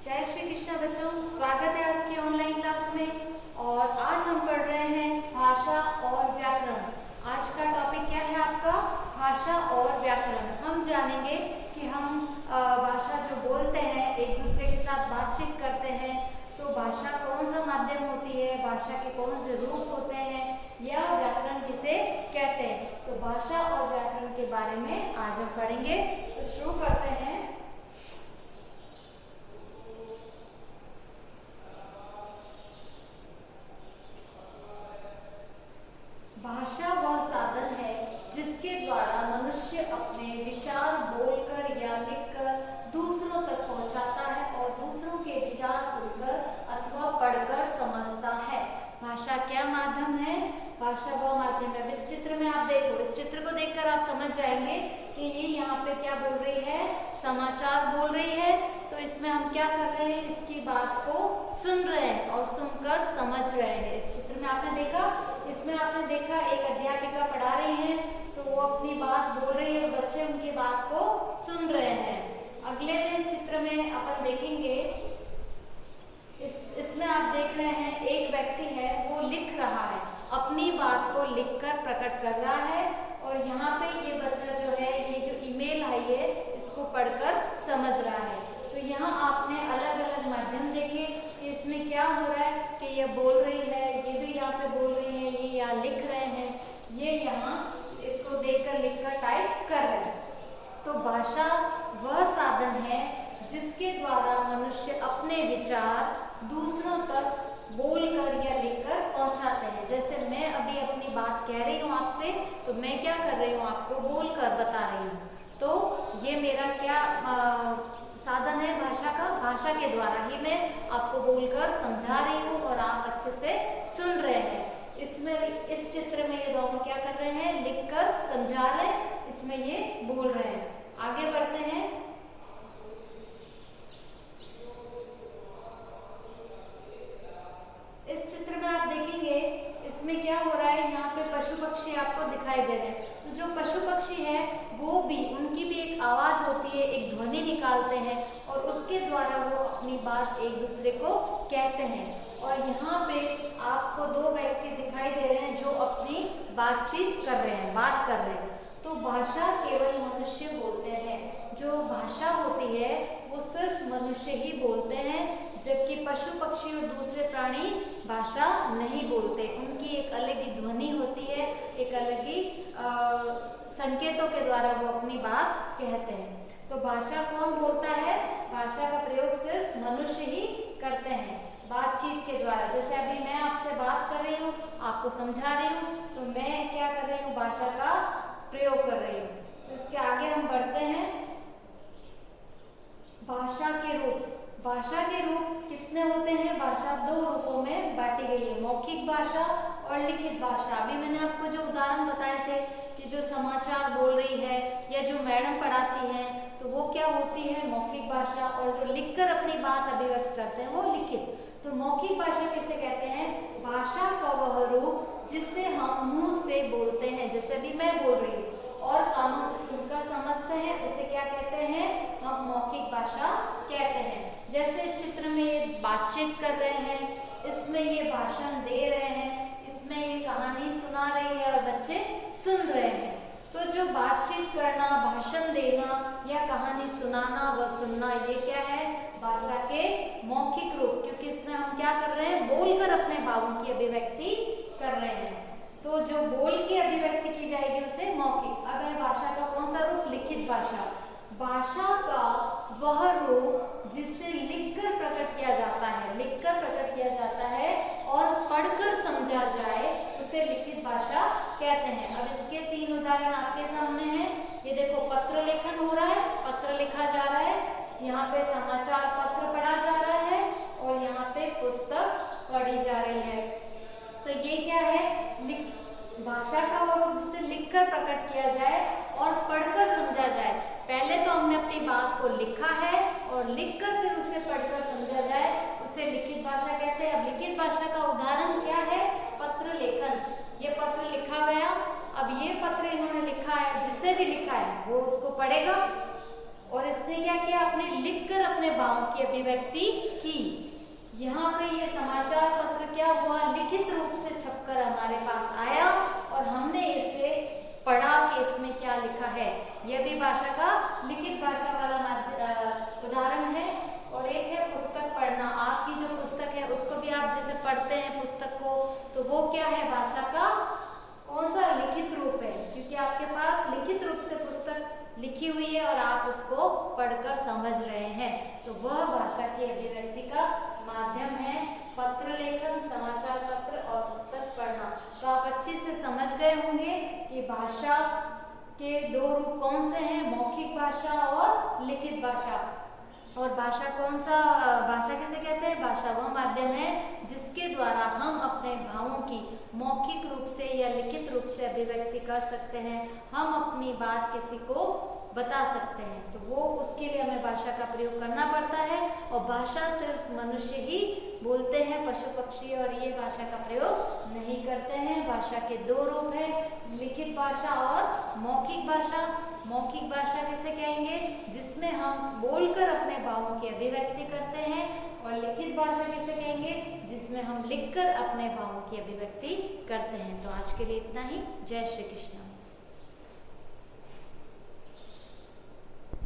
जय श्री कृष्ण बच्चों, स्वागत है आज की ऑनलाइन क्लास में। और आज हम पढ़ रहे हैं भाषा और व्याकरण। आज का टॉपिक क्या है आपका? भाषा और व्याकरण। हम जानेंगे कि हम भाषा जो बोलते हैं, एक दूसरे के साथ बातचीत करते हैं, तो भाषा कौन सा माध्यम होती है, भाषा के कौन से रूप होते हैं, या व्याकरण किसे कहते हैं। तो भाषा और व्याकरण के बारे में आज हम पढ़ेंगे। तो शुरू करते हैं। भाषा वह साधन है जिसके द्वारा मनुष्य अपने विचार बोलकर या लिखकर दूसरों तक पहुंचाता है और दूसरों के विचार सुनकर अथवा पढ़कर समझता है। भाषा क्या माध्यम है? भाषा वह माध्यम है। इस चित्र में आप देखो, इस चित्र को देखकर आप समझ जाएंगे कि ये यहाँ पे क्या बोल रही है? समाचार बोल रही है। तो इसमें हम क्या कर रहे हैं? इसकी बात को सुन रहे हैं और सुनकर समझ रहे हैं। इस चित्र में आपने देखा, इसमें आपने देखा एक अध्यापिका पढ़ा रही है, तो वो अपनी बात बोल रही है और बच्चे उनकी बात को सुन रहे हैं। अगले दिन चित्र में अपन देखेंगे, इसमें आप देख रहे हैं एक व्यक्ति है, वो लिख रहा है, अपनी बात को लिखकर प्रकट कर रहा है। और यहाँ पे ये बच्चा जो है, ये जो ईमेल आई है, इसको पढ़कर समझ रहा है। तो यहाँ आपने अलग अलग माध्यम देखे कि इसमें क्या हो रहा है कि ये बोल रही है, ये भी यहाँ पे बोल रही है, ये यहाँ लिख रहे हैं, ये यहाँ इसको देखकर लिखकर टाइप कर रहे हैं। तो भाषा वह साधन है जिसके द्वारा मनुष्य अपने विचार दूसरों तक बोलकर या लिखकर पहुंचाते हैं। जैसे मैं अभी अपनी बात कह रही हूँ आपसे, तो मैं क्या कर रही हूँ? आपको बोलकर बता रही हूँ। तो ये मेरा क्या साधन है भाषा का? भाषा के द्वारा ही मैं आपको बोलकर समझा रही हूँ और आप अच्छे से सुन रहे हैं। इसमें इस चित्र में ये दोनों क्या कर रहे हैं? लिखकर समझा रहे हैं, इसमें ये बोल रहे हैं। आगे बढ़ते हैं। इस चित्र में आप देखेंगे, इसमें क्या हो रहा है? यहाँ पे पशु पक्षी आपको दिखाई दे रहे हैं। तो जो पशु पक्षी है, वो भी, उनकी भी एक आवाज होती है, एक ध्वनि निकालते हैं और उसके द्वारा वो अपनी बात एक दूसरे को कहते हैं। और यहाँ पे आपको दो व्यक्ति दिखाई दे रहे हैं जो अपनी बातचीत कर रहे हैं, बात कर रहे हैं। तो भाषा केवल मनुष्य बोलते हैं। जो भाषा होती है वो सिर्फ मनुष्य ही बोलते हैं, जबकि पशु पक्षी और दूसरे प्राणी भाषा नहीं बोलते। उनकी एक अलग ही ध्वनि होती है, एक अलग ही संकेतों के द्वारा वो अपनी बात कहते हैं। तो भाषा कौन बोलता है? भाषा का प्रयोग सिर्फ मनुष्य ही करते हैं, बातचीत के द्वारा। जैसे अभी मैं आपसे बात कर रही हूँ, आपको समझा रही हूँ, तो मैं क्या कर रही हूँ? भाषा का प्रयोग कर रही हूँ। तो इसके आगे हम बढ़ते हैं। भाषा के रूप। भाषा के रूप कितने होते हैं? भाषा दो रूपों में बांटी गई है, मौखिक भाषा और लिखित भाषा। अभी मैंने आपको जो उदाहरण बताए थे कि जो समाचार बोल रही है या जो मैडम पढ़ाती हैं, तो वो क्या होती है? मौखिक भाषा। और जो लिखकर अपनी बात अभिव्यक्त करते हैं, वो लिखित। तो मौखिक भाषा किसे कहते हैं? भाषा का वह रूप जिससे हम मुंह से बोलते हैं, जैसे अभी मैं बोल रही हूँ, और कानों से सुनकर समझते हैं, उसे क्या कहते हैं? हम मौखिक भाषा कहते हैं। जैसे इस चित्र में ये बातचीत कर रहे हैं, इसमें ये भाषण दे रहे हैं, इसमें ये कहानी सुना रही है और बच्चे सुन रहे हैं। तो जो बातचीत करना, भाषण देना या कहानी सुनाना व सुनना, ये क्या है? भाषा के मौखिक रूप, क्योंकि इसमें हम क्या कर रहे हैं? बोलकर अपने भावों की अभिव्यक्ति कर रहे हैं। तो जो बोल के अभिव्यक्ति की जाएगी उसे मौखिक। अब है भाषा का कौन सा रूप? लिखित भाषा। भाषा का वह रूप जिसे लिखकर प्रकट किया जाता है, लिखकर प्रकट किया जाता है और पढ़कर समझा जाए, उसे लिखित भाषा कहते हैं। अब इसके तीन उदाहरण आपके सामने हैं। ये देखो, पत्र लेखन हो रहा है, पत्र लिखा जा रहा है, यहाँ पे समाचार पत्र पढ़ा जा रहा है और यहाँ पे पुस्तक पढ़ी जा रही है। तो ये क्या है? भाषा का वो रूप जिसे लिखकर प्रकट किया जाए और पढ़कर समझा जाए। पहले तो हमने अपनी बात को लिखा है और लिखकर फिर उसे पढ़कर समझा जाए, उसे लिखित भाषा कहते हैं। अब लिखित भाषा का उदाहरण क्या है? पत्र लेखन। ये पत्र लिखा गया, अब ये पत्र इन्होंने लिखा है, जिसे भी लिखा है वो उसको पढ़ेगा और इसने क्या किया? अपने लिखकर अपने भावों की अभिव्यक्ति की। यहाँ पे ये समाचार पत्र क्या हुआ, लिखित रूप से छपकर हमारे पास आया और हमने इसे पढ़ा कि इसमें क्या लिखा है। यह भी भाषा का लिखित भाषा वाला उदाहरण है। और एक है पुस्तक पढ़ना। आपकी जो पुस्तक है उसको भी आप जैसे पढ़ते हैं पुस्तक को, तो वो क्या है, भाषा का कौन सा लिखित रूप है, क्योंकि आपके पास लिखित रूप से पुस्तक लिखी हुई है और आप उसको पढ़कर समझ रहे हैं, तो वह भाषा की अभिव्यक्ति का माध्यम है पत्र लेखन, समाचार पत्र और पुस्तक पढ़ना। तो आप अच्छे से समझ गए होंगे कि भाषा के दो रूप कौन से हैं, मौखिक भाषा और लिखित भाषा। और भाषा कौन सा, भाषा किसे कहते हैं, भाषा वह माध्यम है जिसके द्वारा हम अपने भावों की मौखिक रूप से या लिखित रूप से अभिव्यक्ति कर सकते हैं, हम अपनी बात किसी को बता सकते हैं। तो वो उसके लिए हमें भाषा का प्रयोग करना पड़ता है। और भाषा सिर्फ मनुष्य ही बोलते हैं, पशु पक्षी और ये भाषा का प्रयोग नहीं करते हैं। भाषा के दो रूप हैं, लिखित भाषा और मौखिक भाषा। मौखिक भाषा किसे कहेंगे, जिसमें हम बोलकर अपने भावों की अभिव्यक्ति करते हैं। और लिखित भाषा किसे कहेंगे, जिसमें हम लिखकर अपने भावों की अभिव्यक्ति करते हैं। तो आज के लिए इतना ही। जय श्री कृष्ण।